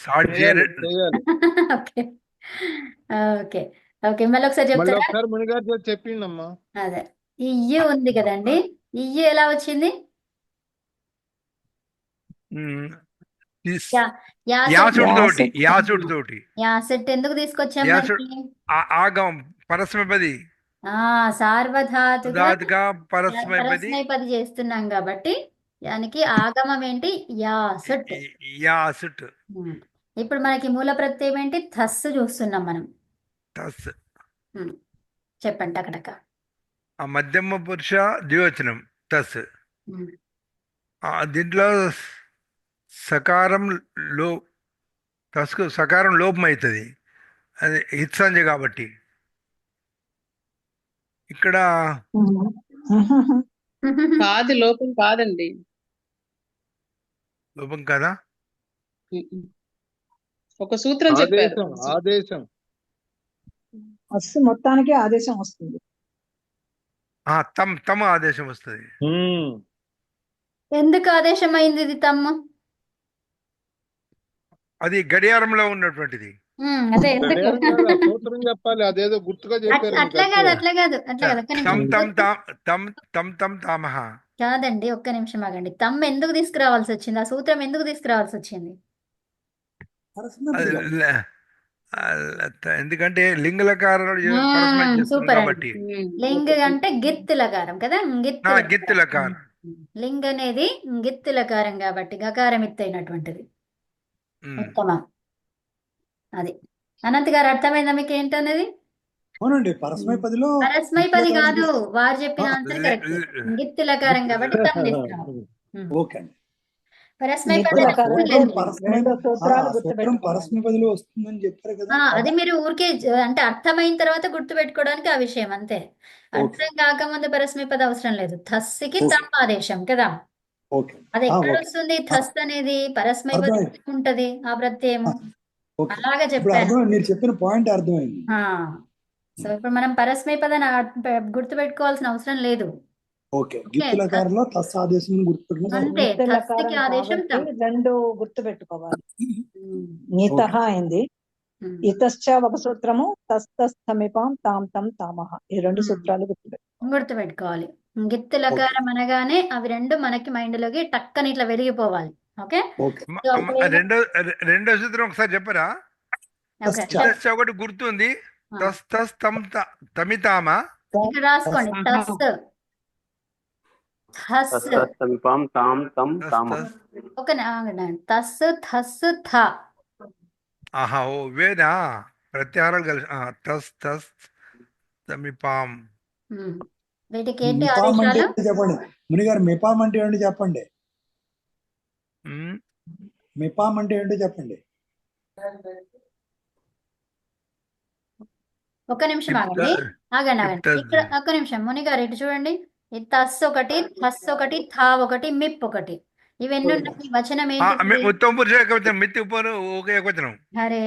Start చేయాలి చేయలేదు. చేయాలి. ఓకే. ఓకే. ఓకే. మళ్ళీ ఒకసారి మళ్ళీ చెప్తారా? ఒకసారి మునిగారు చేసి చెప్పిండమ్మా. అదే. ఈ ఇయ్యి ఉంది కదండి. ఇయ్యి ఎలా వచ్చింది? ఉమ్, యా యాసెట్. యాసుడు తోటి యాసెట్. యాసుడు తోటి యాసెట్ ఎందుకు తీసుకొచ్చాం మరి? యాసుడు ఆగం పరస్మైపది ఆ సార్వధాతుగా ధాతుగా పరస్మైపది పరస్మైపది చేస్తున్నాం కాబట్టి దానికి ఆగమం ఏంటి? యాసట్. యాసుట్ ఉమ్. ఇప్పుడు మనకి మూల ప్రత్యయం ఏంటి? థస్సు చూస్తున్నాం మనం. తస్. ఉమ్. చెప్పండి అక్కడక్క. ఆ మధ్యమ పురుష ద్వివచనం తస్. ఉమ్. దీంట్లో సకారం లో తస్కు సకారం లోపం అవుతుంది, అది హిత్సంజ కాబట్టి. ఇక్కడ కాదు, లోపం కాదండి. లోపం కదా. ఒక సూత్రం చెప్పారు. ఆదేశం ఆదేశం. అస్సు మొత్తానికి ఆదేశం వస్తుంది. తమ్ తమ ఆదేశం వస్తుంది. ఎందుకు ఆదేశం అయింది ఇది తమ్ము? అది గడియారంలో ఉన్నటువంటిది. అదే ఎందుకు? గడియారం కాదు, ఆ సూత్రం చెప్పాలి. అదేదో గుర్తుగా చెప్పారు మీకు అట్లా కాదు, అట్లా కాదు, అట్లా కాదు. ఒక్క తమ్ నిమిషం. తమ్ తమ్ తమ్ తమ్ తామహ. కాదండి, ఒక్క నిమిషం ఆగండి. తమ్ ఎందుకు తీసుకురావాల్సి వచ్చింది? ఆ సూత్రం ఎందుకు తీసుకురావాల్సి వచ్చింది? అది ఎందుకంటే లింగలకారంలో పరస్మై చేస్తుంది సూపర్ అండి. కాబట్టి. లింగ్ అంటే గిత్తులకారం కదా. గిత్తులకారం. లింగ్ అనేది గిత్తులకారం కాబట్టి గకారం ఎత్తైనటువంటిది. ఉత్తమం. అది అనంత్ గారు అర్థమైందా మీకు ఏంటనేది? అవునండి, పరస్మైపదిలో పరస్మైపది కాదు, వారు చెప్పిన ఆన్సర్ కరెక్ట్. గిత్తులకారం కాబట్టి తమ్ తీసుకురావాలి. ఓకే అండి. పరస్మైపది సూత్రం పరస్మైపదిలో వస్తుందని చెప్పారు కదా. అది మీరు ఊరికే అంటే అర్థమైన తర్వాత గుర్తు పెట్టుకోవడానికి ఆ విషయం అంతే. అర్థం కాకముందు పరస్మైపది అవసరం లేదు. థస్సుకి తమ్ ఆదేశం కదా. అది ఎక్కడ వస్తుంది? థస్ అనేది పరస్మైపది ఉంటది ఆ ప్రత్యయము. అలాగా చెప్పాను. మీరు చెప్పిన పాయింట్ అర్థమైంది. సో ఇప్పుడు మనం పరస్మైపదని గుర్తు పెట్టుకోవాల్సిన అవసరం లేదు. ఓకే, గిత్తులకారంలో తస్ ఆదేశం అంతే. థస్సుకి ఆదేశం తమ్. రెండు గుర్తు పెట్టుకోవాలి. నీతః అయింది, ఇతశ్చ ఒక సూత్రము, తస్తమీపాం తాం తం తామహ, ఈ రెండు సూత్రాలు గుర్తుపెట్టుకోవాలి. గిత్తులకారం అనగానే అవి రెండు మనకి మైండ్ లోకి టక్కని ఇట్లా వెలిగిపోవాలి. ఓకే. రెండో సూత్రం ఒకసారి చెప్పరా? ఒకటి గుర్తుంది. తస్ తస్ తమ్ తమితామ. ఇక్కడ రాసుకోండి. తస్ థస్. ఒక తస్ థస్ థ. ఆహా, ఓ వేనా ప్రత్యాహారాలు కలిసి. తస్ తస్ తమిపాం. వీటికి ఏంటి ఆదేశాలు? చెప్పండి మునిగారు. మిపాం అంటే ఏంటో చెప్పండి. మిపాం అంటే ఏంటో చెప్పండి. ఒక్క నిమిషం ఆగండి. ఇక్కడ ఒక్క నిమిషం. మునిగారు ఇటు చూడండి. ఈ తస్ ఒకటి, థస్ ఒకటి, థా ఒకటి, మిప్ ఒకటి. ఇవన్నీ ఉన్నాయి. వచనం ఏంటి? అరే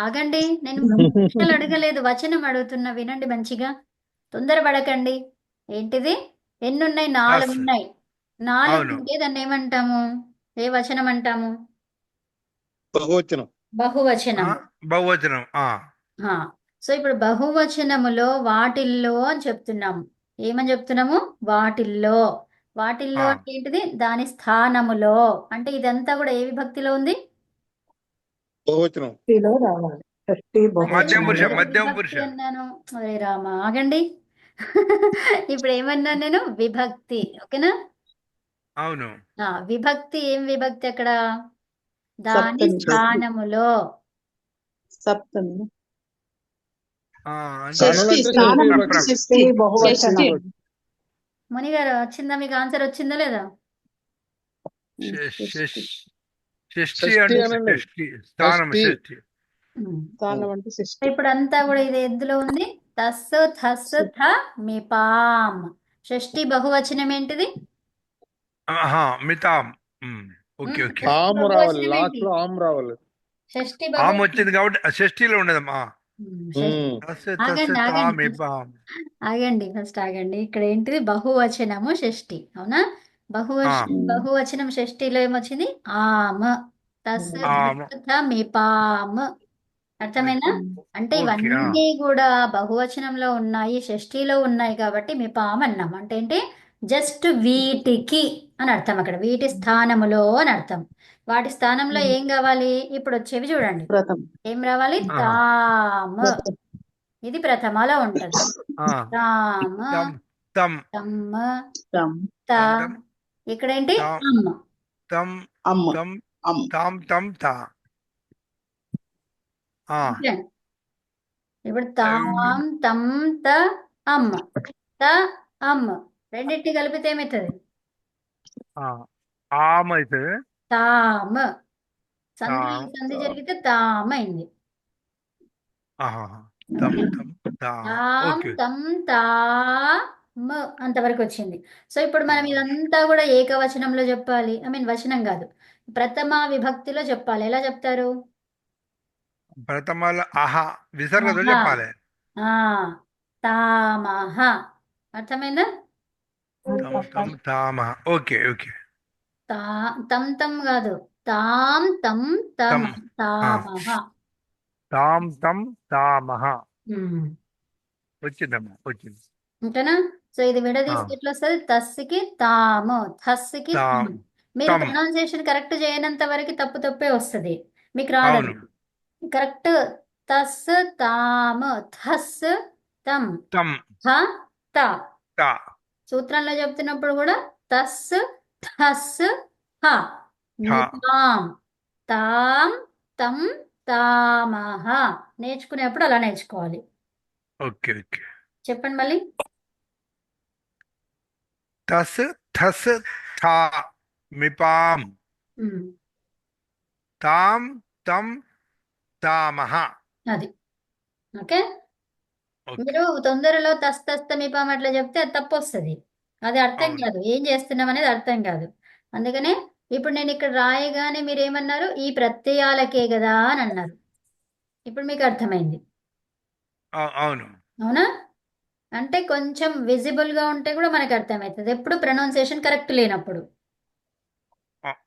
ఆగండి, నేను ప్రశ్నలు అడగలేదు, వచనం అడుగుతున్నా. వినండి మంచిగా, తొందరపడకండి. ఏంటిది? ఎన్ని ఉన్నాయి? 4 ఉన్నాయి. 4 ఉంటే దాన్ని ఏమంటాము? ఏ వచనం అంటాము? బహువచనం. బహువచనం. బహువచనం. సో ఇప్పుడు బహువచనములో వాటిల్లో అని చెప్తున్నాము. ఏమని చెప్తున్నాము? వాటిల్లో. వాటిల్లో అంటే ఏంటిది? దాని స్థానములో. అంటే ఇదంతా కూడా ఏ విభక్తిలో ఉంది? బహువచనం. మధ్యమ అన్నాను. అరే రామ, ఆగండి. ఇప్పుడు ఏమన్నాను నేను? విభక్తి. ఓకేనా? అవును. విభక్తి. ఏం విభక్తి అక్కడ? దాని స్థానములో. సప్తమి. మునిగారు వచ్చిందా? మీకు ఆన్సర్ వచ్చిందా లేదా? ఇప్పుడు అంతా కూడా ఇది ఎందులో ఉంది? తస్ థస్ థ మిపాం. షష్ఠి బహువచనం ఏంటిది? మితాం. షష్ఠి ఆమె వచ్చింది కాబట్టి షష్ఠిలో ఉండదమ్మా. ఆగండి, ఫస్ట్ ఆగండి. ఇక్కడ ఏంటిది? బహువచనము షష్ఠి. అవునా? బహువచనం షష్ఠిలో ఏమొచ్చింది? ఆమ. తస్ ఆమ. మిపాం. అర్థమైనా? అంటే ఓకే. ఇవన్నీ కూడా బహువచనంలో ఉన్నాయి, షష్ఠీలో ఉన్నాయి కాబట్టి మిపాం అన్నాం. అంటే ఏంటి? జస్ట్ వీటికి అని అర్థం. అక్కడ వీటి స్థానములో అని అర్థం. వాటి స్థానంలో ఏం కావాలి? ఇప్పుడు వచ్చేవి చూడండి. ప్రథమ. ఏం రావాలి? ఆ. తామ్. ఇది ప్రథమలో ఉంటది. ఆ. తామ్, తం తం తమ్, తం. త. తం ఇక్కడ ఏంటి? తాం. అమ్మ. తం అమ్మ. తం అమ్మ. తాం తం తా. ఆ. ఓకే. ఇప్పుడు తాం, తం, త, అమ్మ. త, అమ్మ రెండింటిని కలిపితే ఏమవుతుంది? ఆ. ఆమ అయితే తామ్. సంధి తాం. సంధి జరిగితే తామ్ అయింది. ఆహా. తం తం తా. తాం, ఓకే. తం, తామ్ అంతవరకు వచ్చింది. సో ఇప్పుడు మనం ఇదంతా కూడా ఏకవచనంలో చెప్పాలి. వచనం కాదు, ప్రథమ విభక్తిలో చెప్పాలి. ఎలా చెప్తారు? ప్రథమల ఆహా విసర్గతో ఆహా. చెప్పాలి. ఆ, తామహ. అర్థమైందా? తం తం తామ. Okay okay. తా తం తం కాదు, తాం, తం, తమ, తం. తామహ. తాం తం తామహ. ఉమ్. వచ్చిందమ్మా వచ్చింది. ఓకేనా? సో ఇది విడదీస్తే ఎట్లా వస్తుంది? తస్సుకి తాము, థస్సుకి తాం. తమ్. మీరు తమ్. ప్రొనౌన్సియేషన్ కరెక్ట్ చేయనంత వరకు తప్పు తప్పే వస్తుంది. మీకు రాదు. అవును. కరెక్ట్. తస్, తాము, థస్, తమ్, తం థ, త. తా. సూత్రంలో చెప్తున్నప్పుడు కూడా తస్, థస్, హ. హ. మితాం, తాం, తం, తామహ. నేర్చుకునేప్పుడు అలా నేర్చుకోవాలి. Okay okay. చెప్పండి మళ్ళీ. తస్ థస్ థా మిపాం ఉమ్, తాం తం తామహ. అది ఓకే. ఓకే. మీరు తొందరలో తస్తమిపాం అట్లా చెప్తే అది తప్పు వస్తుంది. అది అర్థం అవును. కాదు, ఏం చేస్తున్నాం అనేది అర్థం కాదు. అందుకనే ఇప్పుడు నేను ఇక్కడ రాయగానే మీరు ఏమన్నారు? ఈ ప్రత్యయాలకే కదా అని అన్నారు. ఇప్పుడు మీకు అర్థమైంది. అవును. అవునా? అంటే కొంచెం విజిబుల్ గా ఉంటే కూడా మనకు అర్థమవుతుంది, ఎప్పుడు ప్రొనౌన్సియేషన్ కరెక్ట్ లేనప్పుడు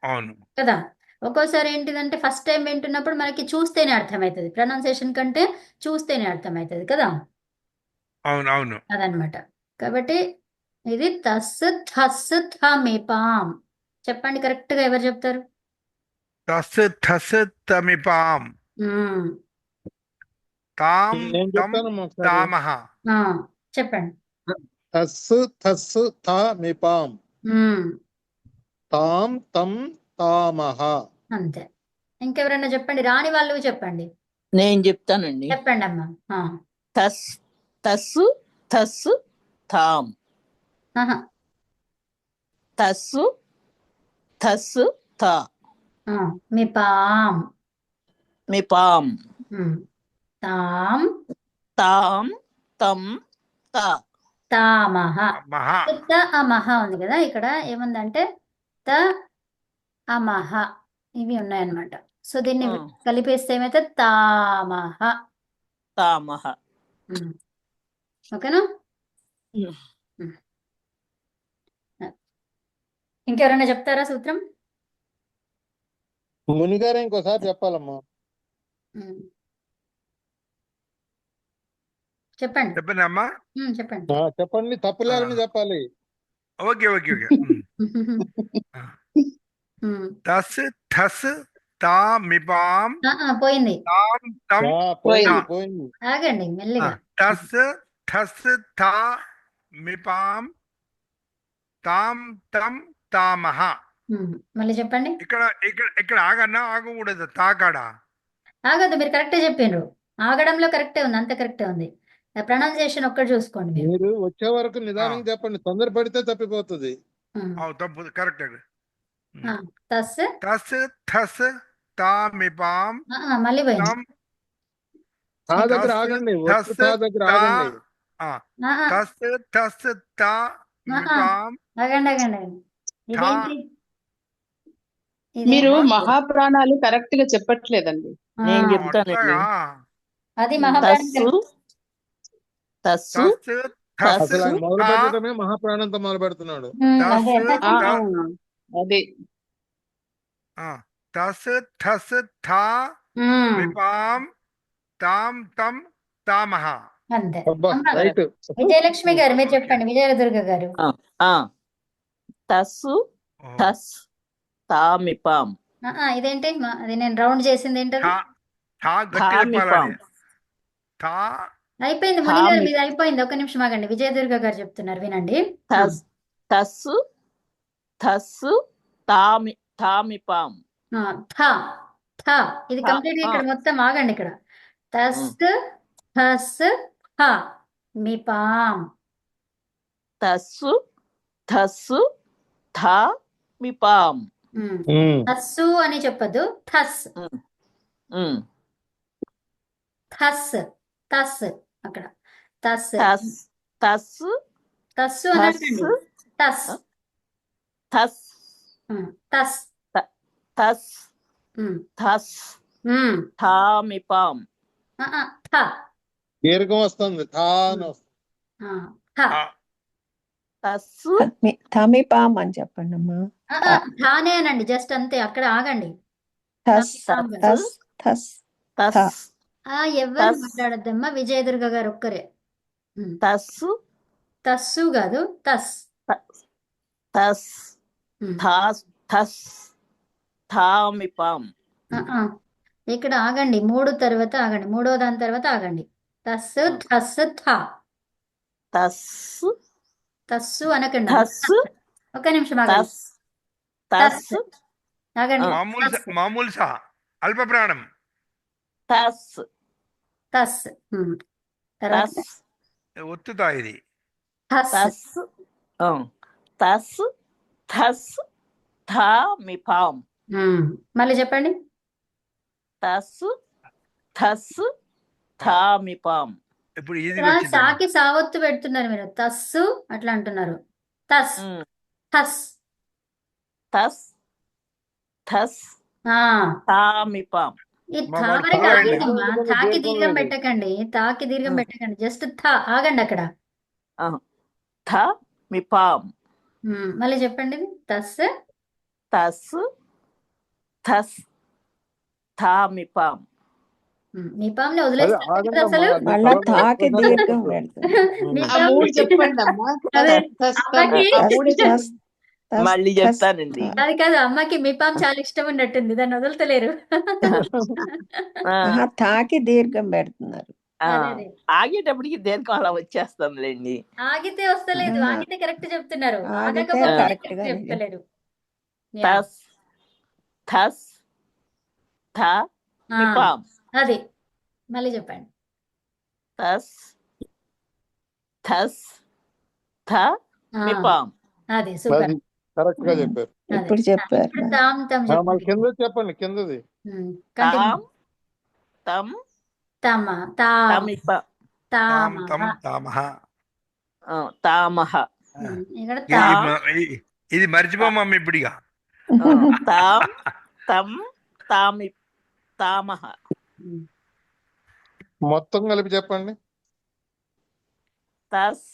అవును. కదా. ఒక్కోసారి ఏంటిదంటే ఫస్ట్ టైం వింటున్నప్పుడు మనకి చూస్తేనే అర్థమవుతుంది, ప్రొనౌన్సియేషన్ కంటే చూస్తేనే అర్థమవుతుంది కదా. అవును. అవును. అదనమాట. కాబట్టి ఇది తస్ థస్ థమిపాం. చెప్పండి కరెక్ట్ గా ఎవరు చెప్తారు? తస్ థస్ తమిపాం ఉమ్, తాం నేను తం చెప్తానమ్మా ఒకసారి. తామహ. ఆ, చెప్పండి. తస్ తస్ థ మిపాం ఉమ్, తాం తం తామహ. అంతే. ఇంకెవరన్నా చెప్పండి, రాని వాళ్ళు చెప్పండి. నేను చెప్తానండి. చెప్పండి అమ్మా. ఆ, తస్ తస్సు తస్సు తాం ఆహా, తస్సు తస్సు తా ఆ, మిపాం. మిపాం తాం తాం తం తా తామహ. మహ. త అమహ ఉంది కదా, ఇక్కడ ఏముందంటే త అమహ ఇవి ఉన్నాయన్నమాట. సో దీన్ని కలిపేస్తే ఏమైతే తామహ. తామహ. ఉమ్. ఓకేనా? ఉమ్. ఉమ్. ఇంకెవరైనా చెప్తారా సూత్రం? మునిగారే ఇంకోసారి చెప్పాలమ్మా. ఉమ్. చెప్పండి. చెప్పండి అమ్మా. చెప్పండి. చెప్పండి, తప్పు లేకుండా చెప్పాలి. Okay okay okay. తస్ థస్ తామిపాం పోయింది. తాం తం పోయింది తా. పోయింది. ఆగండి మెల్లిగా. తస్ థస్ తామిపాం తాం తం తామహ. మళ్ళీ చెప్పండి. ఇక్కడ ఇక్కడ ఇక్కడ ఆగన్నా ఆగకూడదు తాకాడా. ఆగద్దు, మీరు కరెక్టే చెప్పిండ్రు. ఆగడంలో కరెక్టే ఉంది, అంత కరెక్టే ఉంది. ప్రొనౌన్సియేషన్ ఒక్కటి చూసుకోండి మీరు. మీరు వచ్చే వరకు నిదానంగా చెప్పండి, తొందర పడితే తప్పిపోతుంది. తప్పు కరెక్ట్. తస్ తస్ థస్ తామిపాం మళ్ళీ పోయింది. తం తా దగ్గర తస్ ఆగండి, థస్ తా దగ్గర తా. ఆగండి. తస్ థస్ తామిపాం ఆగండి ఆగండి. ఇదేంటి? మీరు ఇదేమో మహాప్రాణాలు కరెక్ట్ గా చెప్పట్లేదండి. నేను చెప్తానండి. అది మహాప్రాణం. తస్సు తస్సు తస్ అసలు ఆయన తస్సు మొదలు పెట్టడమే మహాప్రాణంతో మొదలు పెడుతున్నాడు. అదే. ఆ, ఆ, అదే తస్ థస్ థా ఉమ్, మిపాం తాం తం తామహ. అంతే. అబ్బా అమ్మ, రైట్. విజయలక్ష్మి గారు మీరు ఓకే. చెప్పండి, విజయదుర్గ గారు. ఆ తస్సు థస్ తామిపాం ఇదేంటి అది నేను రౌండ్ చేసింది ఏంటది? థా థా గట్టి చెప్పాలి. థామిపాం థా అయిపోయింది ముని గారు, థామి మీది అయిపోయింది. ఒక్క నిమిషం ఆగండి, విజయదుర్గ గారు చెప్తున్నారు, వినండి. థస్ తస్సు థస్సు థామిపాం ఆ, థ థ ఇది థ, కంప్లీట్ ఇక్కడ మొత్తం ఆగండి. ఇక్కడ తస్ థస్ థ మిపాం. తస్సు థస్సు థామిపాం థస్సు అని చెప్పదు, థస్ థస్ తస్ అక్కడ తస్ తస్ తస్సు తస్సు అని అంటండి. తస్ తస్ తస్ తస్ తస్ ఉమ్, తస్ ఉమ్. థామిపాం థ దీర్ఘం వస్తుంది, థా అని వస్తుంది. థ తస్సు తమిపాం అని చెప్పండి అమ్మా. థానే అనండి, జస్ట్ అంతే, అక్కడ ఆగండి. థస్ థామ్ కాదు. థస్ థస్ తస్ ఎవరు తస్. మాట్లాడద్దమ్మా, విజయదుర్గ గారు ఒక్కరే. తస్సు తస్సు కాదు, తస్. తస్ ఉమ్. తస్ థామిపాం ఇక్కడ ఆగండి, మూడు తర్వాత ఆగండి, మూడో దాని తర్వాత ఆగండి. తస్ థస్ థ తస్సు తస్సు అనకండి. తస్సు ఒక్క నిమిషం ఆగండి. తస్ తస్ ఆగండి. మామూలు సా అల్ప ప్రాణం. తస్ తస్ తర్వాత తస్ ఒత్తుతా ఇది. థస్. తస్ తస్ థస్ థామిపాం మళ్ళీ చెప్పండి. తస్సు థస్ థామిపాం ఇప్పుడు ఇది ఇక్కడ వచ్చింది. సాకి సావత్తు పెడుతున్నారు మీరు, తస్సు అట్లా అంటున్నారు. తస్ థస్ తస్ థస్ ఆ థామిపాం ఈ మా థా వాడు వరకు థా ఆగండి అండి. అమ్మా, దీర్ఘం థాకి లేదు. దీర్ఘం పెట్టకండి, థాకి దీర్ఘం పెట్టకండి, జస్ట్ థ ఆగండి అక్కడ. థామిపాం మళ్ళీ చెప్పండి. తస్ తస్ థస్ థామిపాం మీ పాముని అదే వదిలేస్తారు ఆగండి అసలు. అమ్మా, మళ్ళా అది థాకి తలగా దీర్ఘం వస్తుంది. పెడుతుంది. మీ ఆ పాము మూడు చెప్పండి అమ్మా. అదే తస్ అమ్మకి ఆ మూడు తస్ చెప్పండి. తస్ మళ్ళీ తస్ చెప్తానండి. అది కాదు, అమ్మకి మీ పాము చాలా ఇష్టం ఉన్నట్టుంది, దాన్ని వదులుతలేరు. థాకి దీర్ఘం పెడుతున్నారు. అదే అదే. ఆగేటప్పటికి దీర్ఘం అలా వచ్చేస్తుందిలేండి. ఆగితే వస్తలేదు, ఆగితే కరెక్ట్ చెప్తున్నారు, ఆగితే ఆగకపోతే correct correct గా చెప్తలేరు. తస్ థస్ థామిపాం అది మళ్ళీ చెప్పండి. తస్ థస్ థామిపాం అది సూపర్. అది కరెక్ట్ గా చెప్పారు. ఇప్పుడు చెప్పారు. ఇప్పుడు తామ్ తమ్ మళ్ళీ చెప్పండి. కింద చెప్పండి, కిందది. తాం తం తమ తా తమిపాం తాం తామ తం తామహ. తామహ ఇక్కడ ఇది- తా ఇది మర్చిపోమమ్మ ఇప్పుడు ఇక. తాం తం తామి తామహ మొత్తం కలిపి చెప్పండి. తస్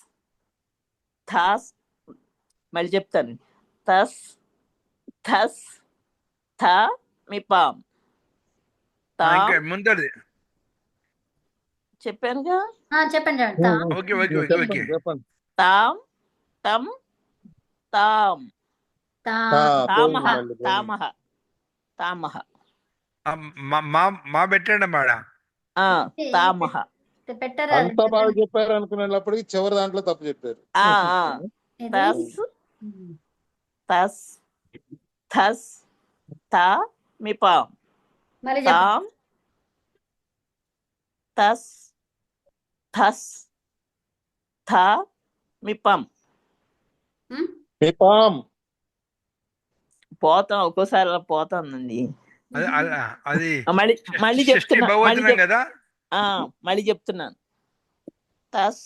థాస్ మళ్ళీ చెప్తాను. తస్ థస్ థామిపాం తాం ఇంకా ముందరిది. చెప్పానుగా. చెప్పండి తా ఓకే ఓకే ఓకే ఓకే. చెప్పండి. తాం తం తాం తా తామహ మళ్ళీ పోయింది. తామహ తామహ మా పెట్టండి మేడం. తామహ పెట్టరా అంతా బాగా చెప్పారు అనుకునేటప్పటికి చివరి దాంట్లో తప్పు చెప్పారు. తస్ తస్ థస్ థామిపాం మళ్ళీ చెప్పండి. తాం తస్ థస్ థామిపాం మిపాం పోతాం ఒక్కోసారి అలా పోతానండి. అది మళ్ళీ మళ్ళీ షష్ఠి చెప్తున్నా బహువచనం కదా. మళ్ళీ చెప్తున్నాను. తస్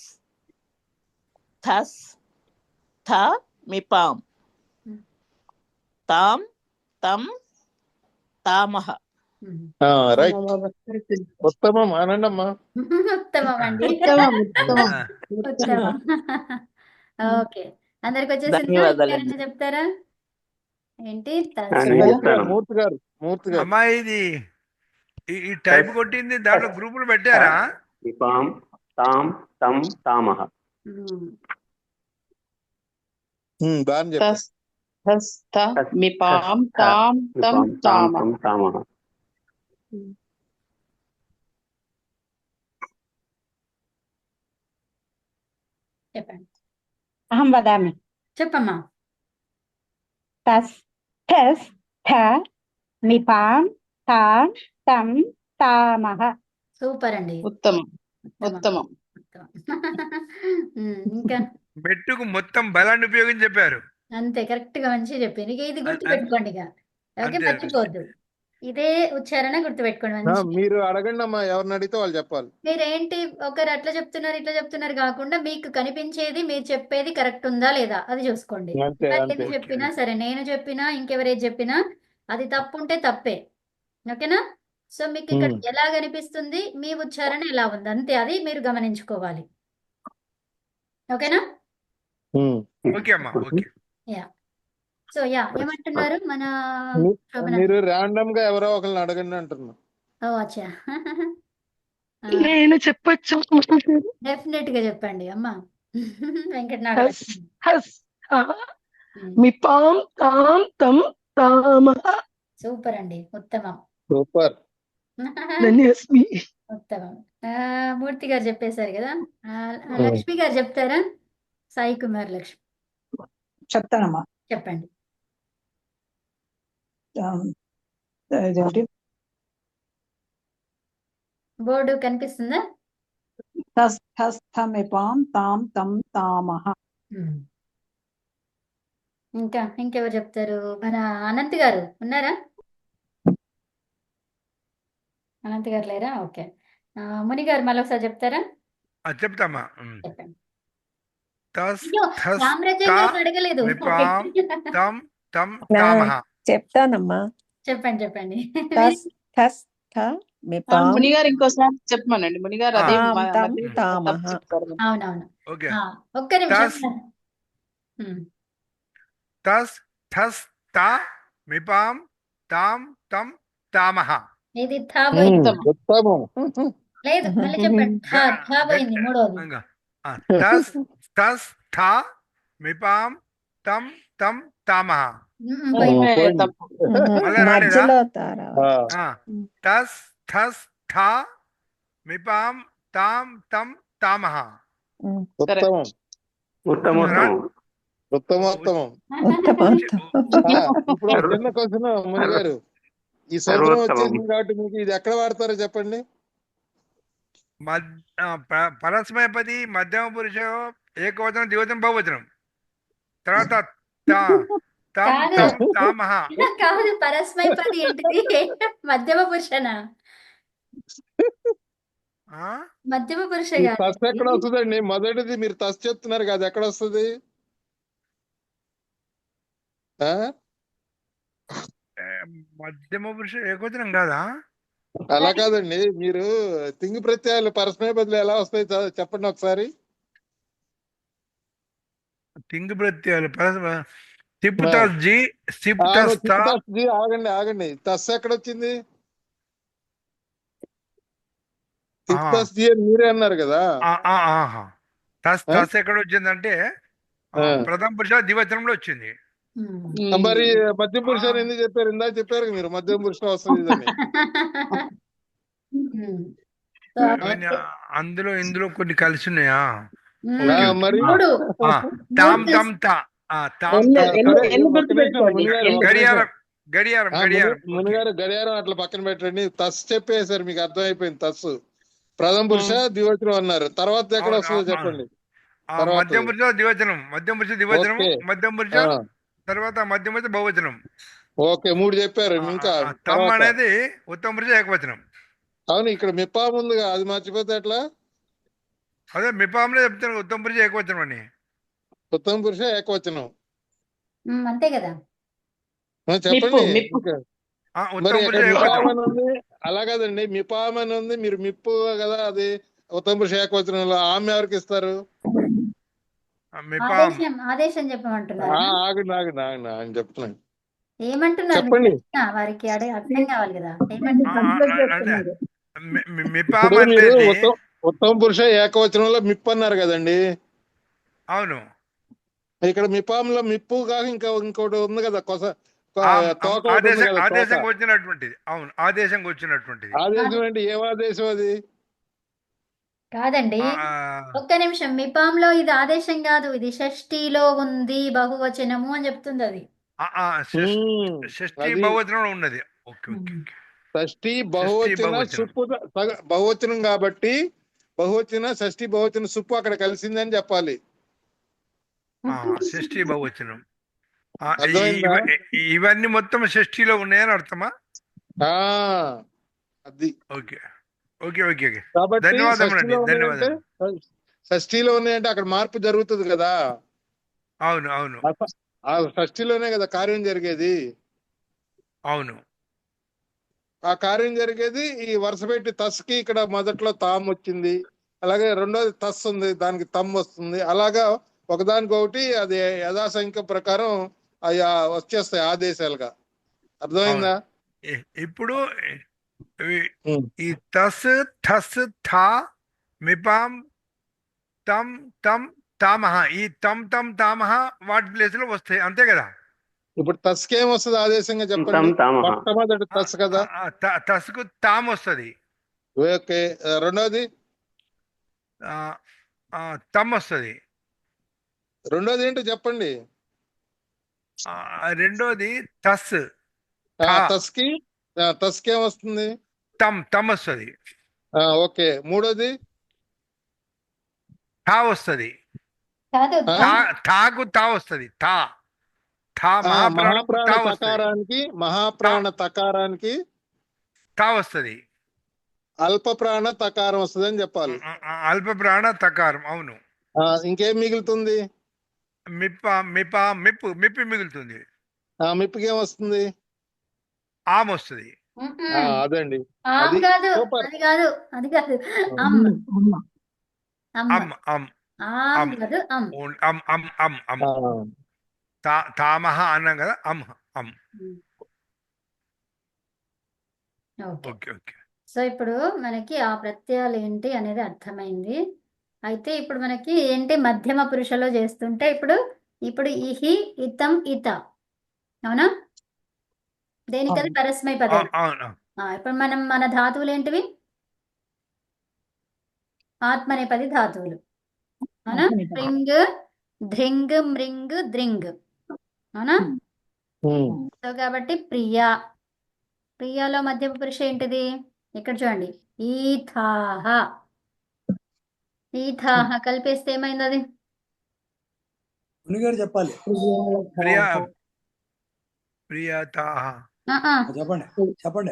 థస్ థామిపాం తాం తం తామహ రైట్. ఉత్తమం అనండి అమ్మా. ఉత్తమం అండి. ఉత్తమం ఉత్తమం ఉత్తమం. ఓకే, అందరికి వచ్చేసిందా? ధన్యవాదాలండి. ఇంకేమైనా చెప్తారా? ఏంటి మూర్తి గారు అమ్మాయి ఇది ఈ టైప్ కొట్టింది దాంట్లో గ్రూపులు పెట్టారా? మిపాం తాం తం తామః. బాగా చెప్పారు. తస్ తస్ త మిపాం తాం తం తామః. తామః. చెప్పండి. అహం వదామి. చెప్పమ్మా. తస్ థస్ థ మిపాం తాం తం తామః. సూపర్ అండి. ఉత్తమం ఉత్తమం. ఇంకా మెట్టుకు మొత్తం బలాన్ని ఉపయోగించి చెప్పారు. అంతే, కరెక్ట్ గా మంచిగా చెప్పారు. ఇక ఇది గుర్తు పెట్టుకోండి, ఇక ఓకే, అంతే. మర్చిపోవద్దు. ఇదే ఉచ్చారణ గుర్తు పెట్టుకోండి మంచి. మీరు అడగండి అమ్మా, ఎవరిని అడిగితే వాళ్ళు చెప్పాలి. మీరేంటి ఒకరు అట్లా చెప్తున్నారు ఇట్లా చెప్తున్నారు కాకుండా మీకు కనిపించేది మీరు చెప్పేది కరెక్ట్ ఉందా లేదా అది చూసుకోండి. అంతే ఇందాక అంతే. ఏది చెప్పినా సరే, నేను చెప్పినా ఇంకెవరేది చెప్పినా అది తప్పు ఉంటే తప్పే. ఓకేనా? సో మీకు ఇక్కడ ఎలా కనిపిస్తుంది, మీ ఉచ్చారణ ఎలా ఉంది, అంతే, అది మీరు గమనించుకోవాలి. ఓకేనా? ఓకే అమ్మా, ఓకే. సో ఏమంటున్నారు మన శోభన? మీరు ర్యాండమ్ గా ఎవరో ఒకరిని అడగండి అంటున్నా. ఓ అచ్చా. నేను చెప్పొచ్చు. డెఫినెట్ గా చెప్పండి అమ్మా. వెంకట హస్ హస్ హ మిపాం తాం తం తామః. సూపర్ అండి, ఉత్తమం. సూపర్. ధన్యస్మి. ఉత్తమం. మూర్తి గారు చెప్పేశారు కదా. లక్ష్మి గారు చెప్తారా? సాయి కుమార్ లక్ష్మి చెప్తానమ్మా. చెప్పండి. ఇదేంటి బోర్డు కనిపిస్తుందా? తస్ థస్ థ మిపాం తాం తం తామః. ఇంకెవరు చెప్తారు? మన అనంత్ గారు ఉన్నారా? అనంత్ గారు లేరా? ఓకే. ముని గారు మళ్ళీ ఒకసారి చెప్తారా? చెప్తామా. చెప్పండి. తస్ అయ్యో, థస్ రామరాజ్యం తా గారు అడగలేదు. మిపాం తం తం తామః. చెప్తానమ్మా. చెప్పండి చెప్పండి. తస్ థస్ థ మిపాం ముని గారు ఇంకోసారి చెప్పమనండి. ముని గారు అదే తాం తం మధ్య తామః. తప్పు చెప్పారు. అవునవును. ఓకే. ఒక్క నిమిషం. తస్ తస్ థస్ తా మిపాం తాం తం తామః. ఇది థా పోయింది. ఉత్తమం. లేదు, మళ్ళీ చెప్పండి. థా పోయింది మూడోది. ఇంకా. తస్ తస్ థా మిపాం తం తం తామః. పోయింది. తప్పు. మళ్ళా రాలేదా? మధ్యలో తారా. తస్ థస్ థా మిపాం తాం తం తామః. ఉత్తమం. ఉత్తమోత్తమం. ఉత్తమోత్తమం. ఉత్తమం. ఇప్పుడు ఒక చిన్న క్వశ్చన్ ముని గారు, ఈ సంవత్సరం వచ్చేసింది కాబట్టి మీకు ఇది ఎక్కడ వాడతారో చెప్పండి. పరస్మైపది, మధ్యమ పురుష, ఏకవచనం, ద్వివచనం, బహువచనం. తర్వాత తం తం తామః. కాదు, పరస్మైపది ఏంటిది? మధ్యమ పురుషనా? మధ్యమ పురుష ఈ కాదు. తస్ ఎక్కడ వస్తుందండి? మొదటిది మీరు తస్ చెప్తున్నారు కదా, ఎక్కడ వస్తుంది? మధ్యమ పురుష ఏకవచనం కాదా? అలా కాదండి, మీరు తింగి ప్రత్యయాలు పరస్మయ బదులు ఎలా వస్తాయి చెప్పండి ఒకసారి. తింగ్ ప్రత్యయాలు సిప్ తస్ జి, సిప్ తస్ తా. ఆగండి, తస్ ఎక్కడ వచ్చింది? సిప్ తస్ జి అని మీరే అన్నారు కదా. తస్ తస్ ఎక్కడ వచ్చిందంటే ప్రథమ పురుష ద్వివచనంలో వచ్చింది. మరి మధ్య పురుషాన్ని ఎందుకు చెప్పారు? ఇందాక చెప్పారు మీరు మధ్యమ పురుషం వస్తుంది ఇదని. అందులో ఇందులో కొన్ని కలిసి ఉన్నాయా? మరి తాం తం తా. గడియారం గడియారం గడియారం. మునిగారు గడియారం అట్లా పక్కన పెట్టండి. తస్ చెప్పేసారు, మీకు అర్థమైపోయింది. తస్సు ప్రథమ పురుష ద్వివచనం అన్నారు. తర్వాత ఎక్కడ వస్తుందో చెప్పండి. మధ్యమ పురుష ద్వివచనం, మధ్యమ పురుష ద్వివచనం, మధ్యమ పురుష, తర్వాత మధ్యమ పురుష బహువచనం. ఓకే, 3 చెప్పారు. ఇంకా తమ్ అనేది ఉత్తమ పురుష ఏకవచనం. అవును, ఇక్కడ మిపాం ఉందిగా, అది మర్చిపోతే ఎట్లా? అదే మిపాంలో చెప్తాను ఉత్తమ పురుష ఏకవచనం అని. ఉత్తమ పురుష ఏకవచనం అంతే కదా. చెప్పండి. ఉత్తమ పురుష ఏకవచనం. అలా కాదండి, మిపాం అని ఉంది, మీరు మిప్పు కదా, అది ఉత్తమ పురుష ఏకవచనంలో. ఆమె ఎవరికి ఇస్తారు? ఆదేశం చెప్పమంటున్నారు. ఆగండి చెప్తున్నాను. ఏమంటున్నారు చెప్పండి. వారికి అర్థం కావాలి కదా, ఏమంటున్నారు? అంటే మిపాం ఇప్పుడు మీరు అనేది ఉత్తమ పురుష ఏకవచనంలో మిప్పు అన్నారు కదండి. అవును, ఇక్కడ మిపాంలో మిప్పు కాక ఇంకోటి ఉంది కదా, తోక ఒకటి ఉంది ఆదేశం కదా, తోక. ఆదేశంగా వచ్చినటువంటిది. అవును, ఆదేశంగా వచ్చినటువంటిది. ఆదేశం అంటే ఏం ఆదేశం అది? కాదండి, ఒక్క నిమిషం. మిపాంలో ఇది ఆదేశం కాదు, ఇది షష్ఠిలో ఉంది బహువచనము అని చెప్తుంది అది. షష్ఠి అది బహువచనంలో ఉన్నది. Okay okay okay. షష్ఠి షష్ఠి బహువచన బహువచనం. సుప్పు బహువచనం కాబట్టి బహువచన షష్ఠి బహువచన సుప్పు అక్కడ కలిసిందని చెప్పాలి. షష్ఠి బహువచనం. అర్థమైందా? ఇవన్నీ మొత్తం షష్ఠిలో ఉన్నాయని అర్థమా? అది ఓకే ఓకే ఓకే ఓకే. కాబట్టి ధన్యవాదములండి, ధన్యవాదాలు. షష్ఠిలో ఉన్నాయంటే అక్కడ మార్పు జరుగుతుంది కదా. అవును అవును ఆ షష్ఠిలోనే కదా కార్యం జరిగేది. అవును, ఆ కార్యం జరిగేది ఈ వరుస పెట్టి తస్కి ఇక్కడ మొదట్లో తామ్ వచ్చింది, అలాగే రెండోది తస్ ఉంది, దానికి తమ్ వస్తుంది. అలాగా ఒకదానికొకటి అది యథాసంఖ్య ప్రకారం అయ్యా వచ్చేస్తాయి ఆదేశాలుగా. అర్థమైందా? ఇప్పుడు ఈ తస్ థస్ థా మిపాం తం తం తామహ, ఈ తం తం తామహ వాటి ప్లేస్ లో వస్తాయి, అంతే కదా? ఇప్పుడు తస్కి ఏం వస్తుంది ఆదేశంగా చెప్పండి. మొట్టమొదటి తస్ కదా, తస్కు తామ్ వస్తుంది. ఓకే. రెండోది తమ్ వస్తుంది. రెండోది ఏంటో చెప్పండి. రెండోది తస్. తస్కి ఏం వస్తుంది? తమ్ తమ్ వస్తుంది. ఓకే. మూడోది థా వస్తుంది. థాకు తా వస్తుంది. థా థా మహాప్రాణ తకారానికి తా వస్తుంది. అల్ప ప్రాణ తకారం వస్తుంది అని చెప్పాలి. అల్ప ప్రాణ తకారం. అవును. ఇంకేం మిగులుతుంది? మిప్పు మిగులుతుంది. మిప్పుకి ఏం వస్తుంది? ఆమ్ వస్తుంది. అదండి. అది కాదు, అది కాదు, అది కాదు. అమ్ అమ్ అమ్ అమ్ కాదు, అమ్. అమ్ అమ్ అమ్ అమ్. తామహ అన్నాం కదా, um um. Okay okay. So ఇప్పుడు మనకి ఆ ప్రత్యయాలు ఏంటి అనేది అర్థమైంది. అయితే ఇప్పుడు మనకి ఏంటి మధ్యమ పురుషలో చేస్తుంటే ఇప్పుడు ఇహి ఇతం ఇత, అవునా? దేనికది పరస్మై పదాలు. ఇప్పుడు మన ధాతువులు ఏంటివి? ఆత్మనేపది ధాతువులు, అవునా? స్ప్రింగ్, ధ్రింగ్, మృంగ్, ద్రింగ్, అవునా? సో కాబట్టి ప్రియాలో మధ్యమ పురుష ఏంటిది? ఇక్కడ చూడండి, ఈథాహ. ఈథాహ కలిపేస్తే ఏమైంది అది? మునిగారు చెప్పాలి. ప్రియతాహ. చెప్పండి చెప్పండి.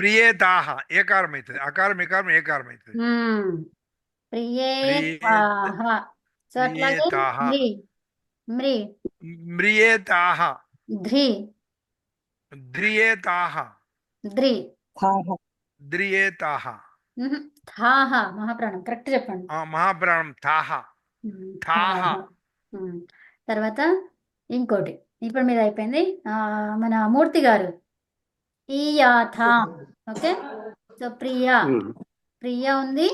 ప్రియేతాహ ఏకారం అవుతుంది. అకారం ఏకారం ఏకారం అవుతుంది. ప్రియేతాహ. సో అట్లాగే మ్రియేతాహ. ధ్రి ధ్రియేతాహ. ధ్రియేతాహ. థాహ మహాప్రాణం. కరెక్ట్ చెప్పండి. మహాప్రాణం థాహ. థాహ. తర్వాత ఇంకోటి ఇప్పుడు మీద అయిపోయింది. మన మూర్తి గారు ఈయాథాం. ఓకే. సో ప్రియ ఉంది,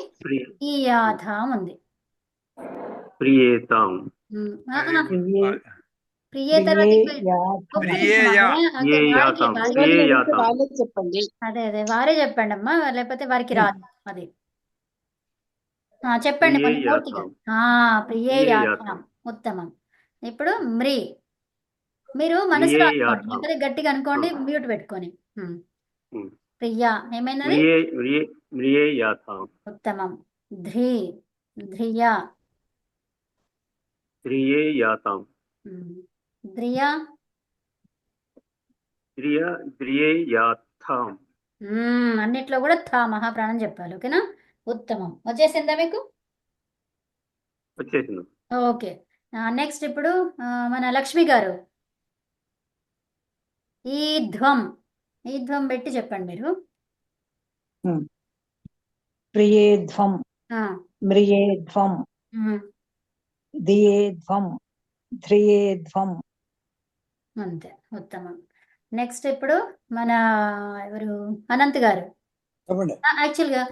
ఈయాథాం ఉంది. ప్రియేతాం. ప్రియే తర్వాత చెప్పండి. అదే వారే చెప్పండి అమ్మా, లేకపోతే వారికి రాదు అది. చెప్పండి పూర్తిగా. ప్రియే యాథాం, ఉత్తమం. ఇప్పుడు మీరు మనసులో అనుకోండి, లేకపోతే గట్టిగా అనుకోండి, మ్యూట్ పెట్టుకొని. ప్రియా ఏమైనది? ఉత్తమం. ధ్రియా అన్నిట్లో కూడా థా మహాప్రాణం చెప్పాలి. ఓకేనా? ఉత్తమం. వచ్చేసిందా మీకు? ఓకే. నెక్స్ట్ ఇప్పుడు మన లక్ష్మి గారు ఈధ్వం పెట్టి చెప్పండి మీరు. ప్రియేధ్వం, మ్రియేధ్వం, దియేధ్వం, ధ్రియేధ్వం, అంతే, ఉత్తమం. నెక్స్ట్ ఇప్పుడు మన ఎవరు, అనంత్ గారు. చెప్పండి యాక్చువల్గా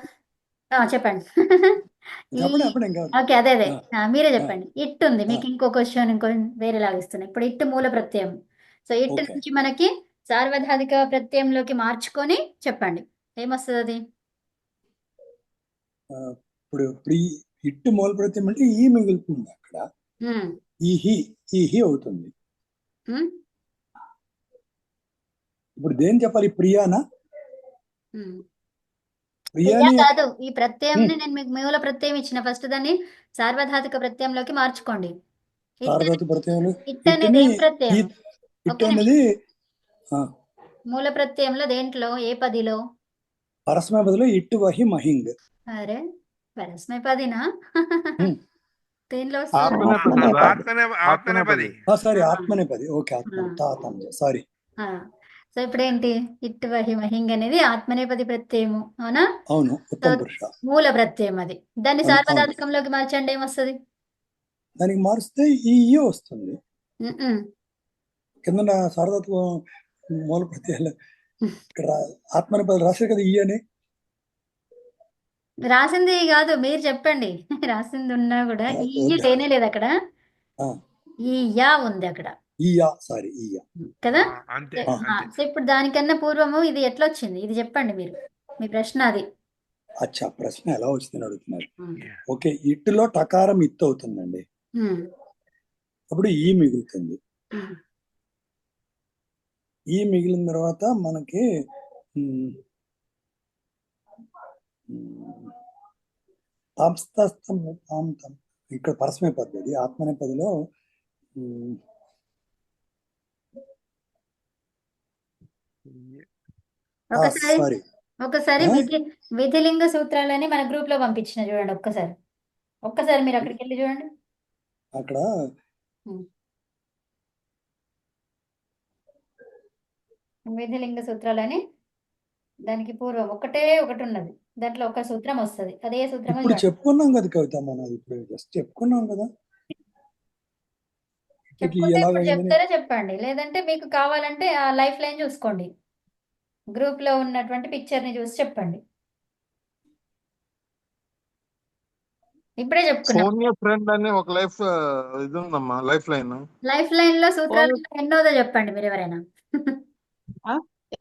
చెప్పండి. ఈ చెప్పండి చెప్పండి ఇంకా ఓకే, అదే మీరే ఆ, చెప్పండి. ఇట్ ఉంది మీకు, ఇంకో క్వశ్చన్ వేరేలాగా ఇస్తున్నా. ఇప్పుడు ఇట్ మూల ప్రత్యయం. సో ఇట్ ఓకే నుంచి మనకి సార్వధాతుక ప్రత్యయంలోకి మార్చుకొని చెప్పండి ఏమొస్తుంది అది. ఇప్పుడు ఇప్పుడు ఈ ఇట్టు మూల ప్రత్యయం అంటే ఈ మిగులుతుంది అక్కడ, ఉమ్, ఈ హి అవుతుంది. ఉమ్, ఇప్పుడు దేని చెప్పాలి, ప్రియానా? ఉమ్. ప్రియాని కాదు, ఈ ప్రత్యయంని నేను మీకు మూల ప్రత్యయం ఇచ్చిన, ఫస్ట్ దాన్ని సార్వధాతుక ప్రత్యయంలోకి మార్చుకోండి. సారధాతు ప్రత్యయంలో ఇట్ అనేది ఇట్టుని ఏం ప్రత్యయం? ఇట్టు అనేది మూల ప్రత్యయంలో దేంట్లో, ఏ పదిలో? పరస్మయ బదులు ఇట్టు వహి మహింగ్. అరే పరస్మైపదినా? దేనిలో ఆత్మనేపది. సారీ ఆత్మనేపది. ఓకే ఆత్మ సారీ. సో ఇప్పుడు ఏంటి, ఇట్ వహి మహింగ్ అనేది ఆత్మనేపది ప్రత్యయము, అవునా? అవును, ఉత్తమ పురుష మూల ప్రత్యయం అది. దాన్ని అవును, సార్వధాతుకంలోకి మార్చండి, ఏమొస్తుంది? దానికి మారుస్తే ఈ వస్తుంది. కింద సారధాతు మూల ప్రత్యయాలు ఇక్కడ ఆత్మనేపది రాశారు కదా, ఈ అని. రాసింది కాదు, మీరు చెప్పండి. రాసింది ఉన్నా కూడా ఈ తేనే లేదు అక్కడ, ఈ యా ఉంది అక్కడ సారీ కదా. అంతే. సో ఇప్పుడు దానికన్నా పూర్వము ఇది ఎట్లా వచ్చింది, ఇది చెప్పండి మీరు, మీ ప్రశ్న అది. అచ్చా, ప్రశ్న ఎలా వచ్చిందని అడుగుతున్నారు. ఓకే, ఇట్టులో టకారం ఇత్తు అవుతుందండి, అప్పుడు ఈ మిగులుతుంది. ఈ మిగిలిన తర్వాత మనకి ఇక్కడ పరస్మయ పద్ధతి, ఆత్మనేపదిలో ఒకసారి విధిలింగ సూత్రాలని మన గ్రూప్ లో పంపించిన చూడండి, ఒక్కసారి మీరు అక్కడికి వెళ్ళి చూడండి. అక్కడ విధిలింగ సూత్రాలని, దానికి పూర్వం ఒకటి ఉన్నది, దాంట్లో ఒక సూత్రం వస్తుంది, అదే సూత్రం. ఇప్పుడు చెప్పుకున్నాం కదా కవిత, మనం ఇప్పుడు జస్ట్ చెప్పుకున్నాం కదా. చెప్తారా చెప్పండి, లేదంటే మీకు కావాలంటే ఆ లైఫ్ లైన్ చూసుకోండి, గ్రూప్ లో ఉన్నటువంటి పిక్చర్ ని చూసి చెప్పండి. ఇప్పుడే చెప్పుకున్నాం. ఫ్రెండ్ అని ఒక ఇది ఉందమ్మా, లైఫ్ లైన్ లో సూత్రాలు ఎన్నోదో చెప్పండి మీరు ఎవరైనా.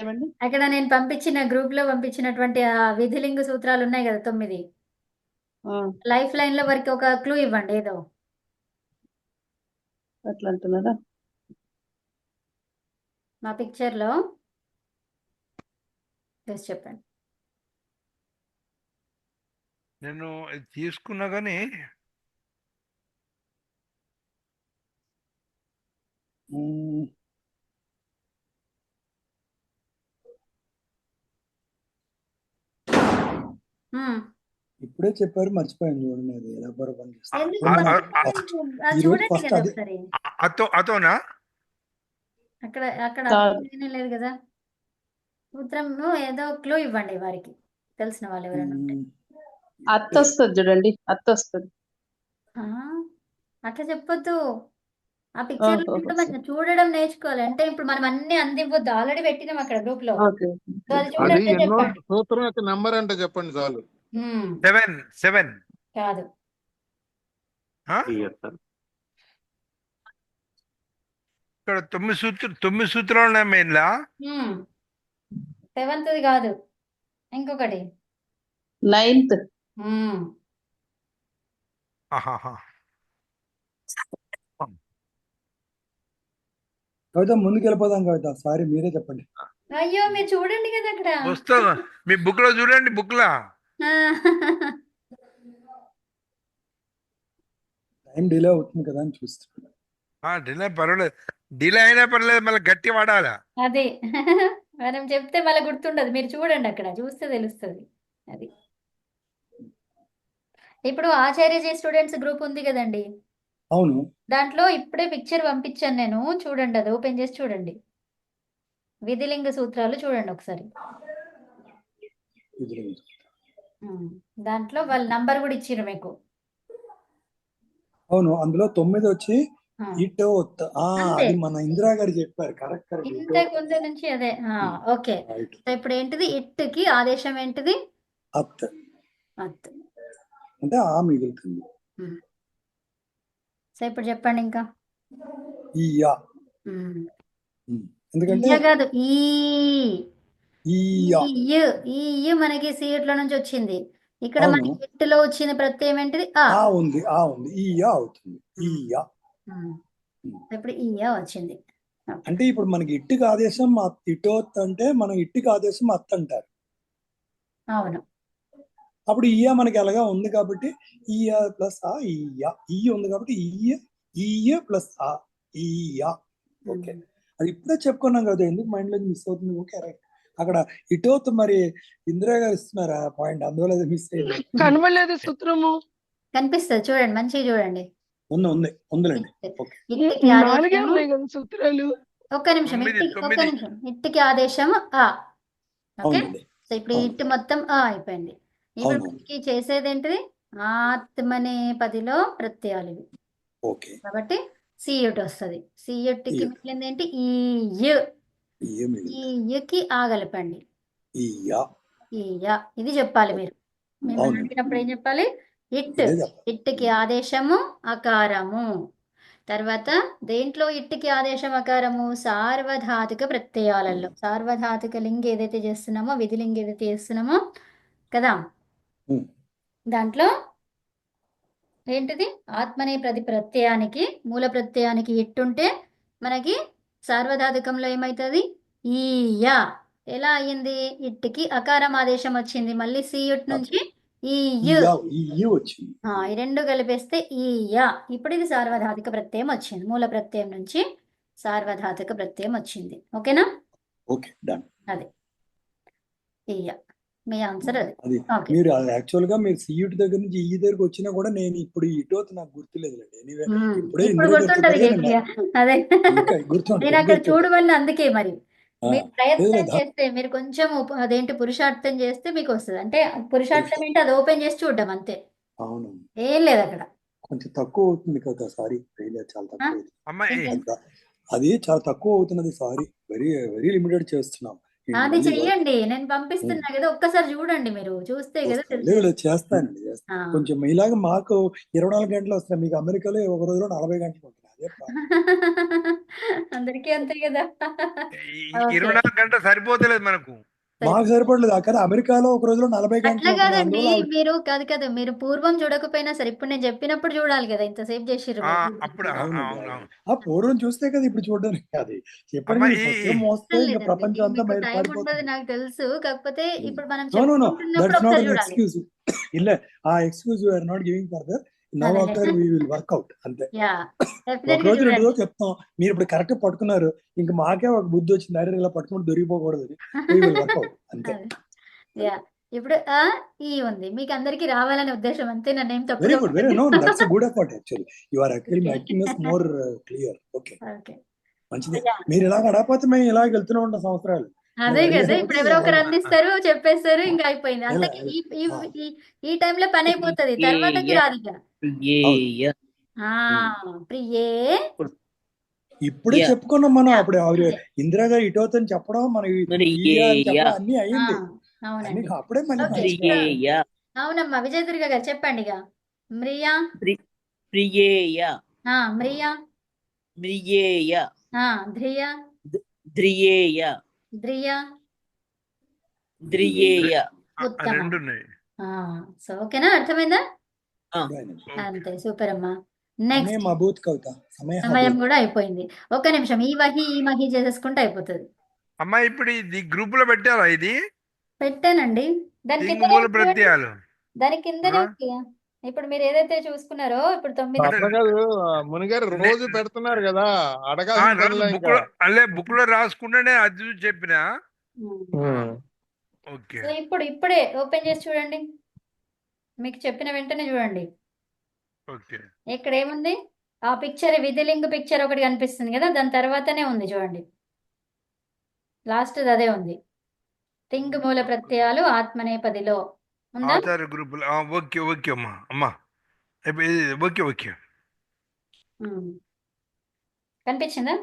ఏమండి అక్కడ నేను పంపించిన గ్రూప్ లో పంపించినటువంటి ఆ విధిలింగ సూత్రాలు ఉన్నాయి కదా 9, లైఫ్ లైన్ లో వరకు ఒక క్లూ ఇవ్వండి ఏదో. అట్లా అంటున్నారా? మా పిక్చర్ లో చెప్పండి. నేను తీసుకున్నా కానీ ఇప్పుడే చెప్పారు, మర్చిపోయాను చూడండి. అది ఎలా పని అతోనా అక్కడ లేదు కదా సూత్రం, ఏదో క్లూ ఇవ్వండి వారికి, తెలిసిన వాళ్ళు ఎవరైనా ఉంటే. అత్త వస్తుంది చూడండి, అత్త వస్తుంది. అట్లా చెప్పొద్దు, ఆ పిక్చర్ లో చూడడం నేర్చుకోవాలి. అంటే ఇప్పుడు మనం అన్ని అందివ్వద్దు, ఆల్రెడీ పెట్టినాం అక్కడ గ్రూప్ లో. సూత్రం యొక్క నంబర్ అంటే చెప్పండి చాలు. 7 కాదు, ఇక్కడ 9 సూత్రాలు ఉన్నాయి మెయిన్లా. 7th కాదు, ఇంకొకటి 9th. కవిత ముందుకు వెళ్ళిపోదాం కవిత, సారీ మీరే చెప్పండి. అయ్యో మీరు చూడండి కదా అక్కడ వస్తుంది, మీ బుక్ లో చూడండి, బుక్ లా టైం డిలే అవుతుంది కదా అని చూస్తున్నాను. డిలే పర్వాలేదు, డిలే అయినా పర్లేదు, మళ్ళీ గట్టి వాడాలా. అది మనం చెప్తే మళ్ళీ గుర్తుండదు, మీరు చూడండి అక్కడ చూస్తే తెలుస్తుంది. అది ఇప్పుడు ఆచార్య స్టూడెంట్స్ గ్రూప్ ఉంది కదండి, అవును, దాంట్లో ఇప్పుడే పిక్చర్ పంపించాను నేను, చూడండి, అది ఓపెన్ చేసి చూడండి. విధిలింగ సూత్రాలు చూడండి ఒకసారి. దాంట్లో వాళ్ళ నంబర్ కూడా ఇచ్చిర్రు మీకు. అవును, అందులో 9 వచ్చి ఇటో అంతే అది మన ఇందిరా గారు చెప్పారు. Correct correct. ఇటో ఇంతకు ముందు నుంచి అదే ఓకే. రైట్. సో ఇప్పుడు ఏంటిది ఇట్టుకి ఆదేశం ఏంటిది అత్ అత్. అంటే ఆ మిగులుతుంది. సో ఇప్పుడు చెప్పండి ఇంకా. ఈ యా. ఉమ్. ఎందుకంటే ఇయ్య కాదు ఈ ఈ యా. ఈ ఇయ్య మనకి సీట్లో నుంచి వచ్చింది. ఇక్కడ అవును. మనకి ఇట్టులో వచ్చిన ప్రత్యయం ఏంటిది ఆ ఉంది ఈ యా అవుతుంది. ఈ యా. ఇప్పుడు ఇయ్య వచ్చింది. అంటే ఇప్పుడు మనకి ఇట్టుకి ఆదేశం ఇటోత్ అంటే మనం ఇట్టుకి ఆదేశం అత్ అంటారు. అవును. అప్పుడు ఈయ మనకి ఎలాగా ఉంది కాబట్టి ఈయ ప్లస్ ఆ ఈయ ఈ ఉంది కాబట్టి ఈయ ప్లస్ ఆ ఈయ. ఓకే, అది ఇప్పుడే చెప్పుకున్నాం కదా, ఎందుకు మైండ్ లో మిస్ అవుతుంది. Okay right. అక్కడ ఇటోత్ మరి ఇందిరా గారు ఇస్తున్నారా పాయింట్, అందువల్ల అది మిస్ అయింది. కనబడలేదు సూత్రము. కనిపిస్తుంది చూడండి, మంచిగా చూడండి. ఉందిలేండి. ఓకే, ఇట్టుకి నాలుగే ఆదేశము ఉన్నాయి కదా సూత్రాలు. ఒక్క నిమిషం ఒక్క నిమిషం. ఇట్టుకి ఆదేశం ఆ. ఓకే, అవునండి. సో ఇప్పుడు ఈ ఇట్టు మొత్తం ఆ అయిపోయింది. ఇప్పుడు మనకి చేసేది ఏంటిది ఆత్మనేపదిలో ప్రత్యయాలు ఇవి. ఓకే, కాబట్టి సియుట్ వస్తుంది. సియుట్కి మిగిలింది ఏంటి ఈకి ఆగలపండి ఇది చెప్పాలి మీరు. మిమ్మల్ని అడిగినప్పుడు ఏం చెప్పాలి? ఇట్టుకి ఆదేశము అకారము. తర్వాత దేంట్లో ఇట్టుకి ఆదేశం అకారము? సార్వధాతుక ప్రత్యయాలలో. సార్వధాతుక లింగ్ ఏదైతే చేస్తున్నామో, విధిలింగ్ ఏదైతే చేస్తున్నామో కదా, దాంట్లో ఏంటిది ఆత్మనే ప్రత్యయానికి మూల ప్రత్యయానికి ఇట్టుంటే మనకి సార్వధాతుకంలో ఏమవుతుంది? ఈయా. ఎలా అయ్యింది? ఇట్టుకి అకారం ఆదేశం వచ్చింది, మళ్ళీ సియుట్ నుంచి ఈ రెండు కలిపేస్తే ఈయా. ఇప్పుడు ఇది సార్వధాతుక ప్రత్యయం వచ్చింది, మూల ప్రత్యయం నుంచి సార్వధాతుక ప్రత్యయం వచ్చింది. ఓకేనా? Okay, done. అదే ఈయా మీ ఆన్సర్. అది మీరు యాక్చువల్ గా మీరు సియుటి దగ్గర నుంచి ఈ దగ్గరకు వచ్చినా కూడా నేను ఇప్పుడు ఇటో నాకు గుర్తులేదు. అదే నేను అక్కడ చూడవల్ల అందుకే మరి మీరు ప్రయత్నం చేస్తే, మీరు కొంచెం అదేంటి పురుషార్థం చేస్తే మీకు వస్తుంది. అంటే పురుషార్థం ఏంటి, అది ఓపెన్ చేసి చూడడం అంతే. అవును, ఏం లేదు అక్కడ. కొంచెం తక్కువ అవుతుంది కదా. సారీ, చాలా తక్కువ, అది చాలా తక్కువ అవుతున్నది. సారీ, వెరీ వెరీ లిమిటెడ్ చేస్తున్నాం. అది చెయ్యండి, నేను పంపిస్తున్నా కదా, ఒక్కసారి చూడండి. మీరు చూస్తే కదా చేస్తానండి. కొంచెం ఇలాగ మాకు 24 గంటలు వస్తున్నాయి, మీకు అమెరికాలో ఒక రోజులో 40 గంటలు ఉంటుంది. అందరికీ అంతే కదా. 24 గంటలు సరిపోతలేదు మనకు, మాకు సరిపడలేదు. అక్కడ అమెరికాలో ఒక రోజులో 40 గంటలు. అట్లా కాదండి, మీరు కాదు మీరు పూర్వం చూడకపోయినా సరే ఇప్పుడు నేను చెప్పినప్పుడు చూడాలి కదా. ఇంతసేపు చేసిర్రు పూర్వం చూస్తే కదా ఇప్పుడు చూడడానికి. అది మోస్తే ప్రపంచం అంతా టైం ఉండదు నాకు తెలుసు. కాకపోతే ఇప్పుడు మనం ఎక్స్క్యూజ్ ಇಲ್ಲ ఆ excuse you are not giving further. Now after we will work out అంతే. ఒక రోజు 2 రోజులు చెప్తాం, మీరు ఇప్పుడు కరెక్ట్ పట్టుకున్నారు, ఇంకా మాకే ఒక బుద్ధి వచ్చింది, అరే ఇలా పట్టుకుంటే దొరికిపోకూడదు. అంతే. ఇప్పుడు ఈ ఉంది, మీకు అందరికి రావాలనే ఉద్దేశం అంతే. నన్ను ఏం తప్పు. Very good, very no, that's a good effort actually. You are actually making us more clear. Okay, మంచిది. మీరు ఇలా గడపతే మేము ఇలా వెళ్తూనే ఉంటాం సంవత్సరాలు. అదే కదా, ఇప్పుడు ఎవరో ఒకరు అందిస్తారు, చెప్పేస్తారు, ఇంకా అయిపోయింది. అందుకే ఈ టైంలో పని అయిపోతుంది, తర్వాతకి రాదు. ప్రియే ఇప్పుడే చెప్పుకున్నాం మనం. అప్పుడు ఇందిరా గారు ఇటోతని చెప్పడం, మన అన్ని అయింది. అప్పుడే అవునమ్మా, విజయదుర్గ గారు చెప్పండి. ఇక మ్రియా ప్రియేయ మ్రియా మ్రియేయ ధ్రియ ధ్రియేయ ధ్రియ ధ్రియేయ. సో ఓకేనా, అర్థమైందా? అంతే, సూపర్ అమ్మా. నెక్స్ట్ సమయం కూడా అయిపోయింది. ఒక్క నిమిషం, ఈ మహి చేసేసుకుంటే అయిపోతుంది. అమ్మా ఇప్పుడు ఇది గ్రూప్ లో పెట్టారా? ఇది పెట్టానండి, దాని కిందనే ఇప్పుడు మీరు ఏదైతే చూసుకున్నారో ఇప్పుడు 9 మునిగారు రోజు పెడుతున్నారు కదా, అడగాలి బుక్ లో రాసుకుంటేనే అది చెప్పిన. ఇప్పుడే ఓపెన్ చేసి చూడండి, మీకు చెప్పిన వెంటనే చూడండి. ఇక్కడ ఏముంది? ఆ పిక్చర్, విధిలింగ్ పిక్చర్ ఒకటి కనిపిస్తుంది కదా, దాని తర్వాతనే ఉంది చూడండి, లాస్ట్ అదే ఉంది. తింగ్ మూల ప్రత్యయాలు ఆత్మనేపదిలో ఉందా? ఓకే ఓకే అమ్మా. ఓకే. కనిపించిందా?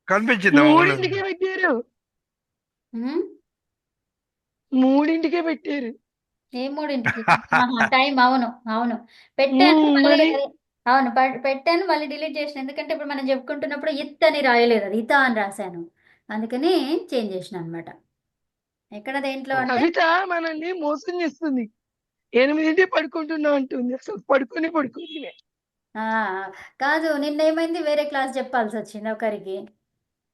కనిపించింది మూడింటికే పెట్టారు, ఉమ్, మూడింటికే పెట్టారు. ఏ మూడింటికి? టైం, అవును అవును పెట్టాను మళ్ళీ మరి అవును పెట్టాను మళ్ళీ డిలీట్ చేసిన, ఎందుకంటే ఇప్పుడు మనం చెప్పుకుంటున్నప్పుడు ఇత్ అని రాయలేదు, అది ఇత అని రాశాను, అందుకని చేంజ్ చేసిన అనమాట. ఎక్కడ దేంట్లో అంటే కవిత మనల్ని మోసం చేస్తుంది. 8 పడుకుంటున్నా అంటుంది, అసలు పడుకొని ఆ, కాదు నిన్నేమైంది, వేరే క్లాస్ చెప్పాల్సి వచ్చింది ఒకరికి,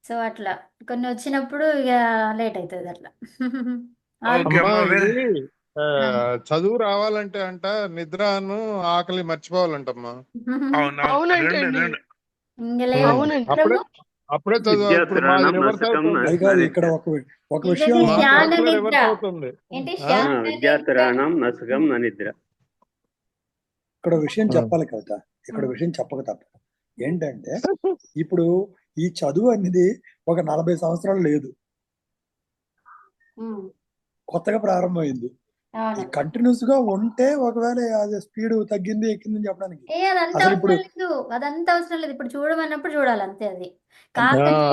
సో అట్లా కొన్ని వచ్చినప్పుడు ఇక లేట్ అవుతుంది అట్లా. ఓకే అమ్మా అమ్మా ఇది చదువు రావాలంటే అంట నిద్రను ఆకలి మర్చిపోవాలంటమ్మా. అవును అవునంటండి. రెండు రెండు ఇంక లేదు అవునండి. అప్పుడే అప్పుడే చదువు. ఇప్పుడు మాది రివర్స్ అవుతుంది. అది కాదు, ఇక్కడ ఒక విషయం మా ధ్యాన క్లాస్ లో నిద్ర రివర్స్ అవుతుంది. ఏంటి? ఆ? ధ్యాన నిద్ర. విద్యార్థిరాణం నసుగం ననిద్ర. ఇక్కడ విషయం చెప్పాలి కవిత, ఇక్కడ విషయం చెప్పక తప్పదు. ఏంటంటే ఇప్పుడు ఈ చదువు అనేది ఒక 40 సంవత్సరాలు లేదు, ఉమ్, కొత్తగా ప్రారంభమైంది. అవును. కంటిన్యూస్ గా ఉంటే ఒకవేళ అది స్పీడ్ తగ్గింది ఎక్కిందని చెప్పడానికి. అదంతా అసలు ఇప్పుడు అవసరం లేదు, అదంతా అవసరం లేదు, ఇప్పుడు చూడమన్నప్పుడు చూడాలి అంతే. అది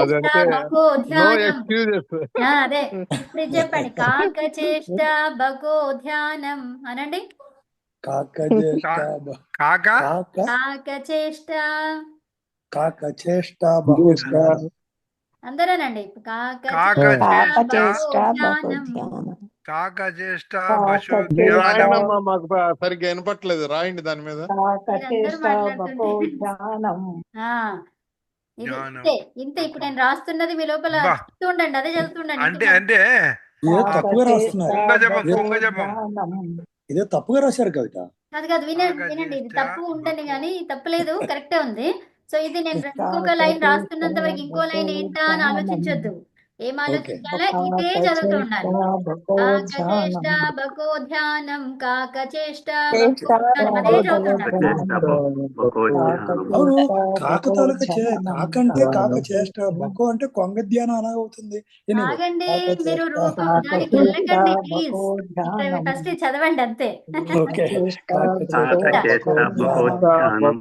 అదంటే బకో నో ధ్యానం. ఎక్స్క్యూజెస్. అదే ఇప్పుడు ఇది చెప్పండి, కాకచేష్ట బకో ధ్యానం అనండి. కాకచేష్ట కాక కాకచేష్ట కాకచేష్ట బహుధ్యానం. అందరేనండి. కాకచేష్ట ధ్యానం. బహుధ్యానం. కాకచేష్ట మీరు రాయండమ్మా, మాకు సరిగ్గా వినపట్లేదు, రాయండి దాని మీద. మీరందరూ మాట్లాడుతుంటే ధ్యానం. ఆ, ఇది జ్ఞానం. ఇంతే ఇంతే. ఇప్పుడు నేను రాస్తున్నది మీ లోపల బా. చదువుతుండండి, అదే చదువుతుండండి. అంటే ఇంకా అంటే ఏ తప్పుగా రాస్తున్నారు, కుంగజపం ఇదే తప్పుగా రాశారు కవిత. కాదు కాదు, వినండి వినండి, ఇది తప్పు ఉండని కానీ తప్పులేదు, కరెక్టే ఉంది. సో ఇది నేను ఇంకొక లైన్ రాస్తున్నంత వరకు ఇంకో లైన్ ఏంటా అని ఆలోచించొద్దు. ఏం ఆలోచించాలా? ఇదే చదువుతూ ఉండాలి. కాకచేష్ట బకో ధ్యానం, కాకచేష్ట బకో ధ్యానం, అదే చదువుతుండాలి. అవును, కాక తాలూకా కాకంటే కాక చేష్ట, బొక్కో అంటే కొంగ ధ్యానం అలా అవుతుంది. ఆగండి, మీరు రూపం దానికి వెళ్ళకండి ప్లీజ్, ఫస్ట్ చదవండి అంతే. ఓకే. కాకచేష్ట బహుధ్యానం.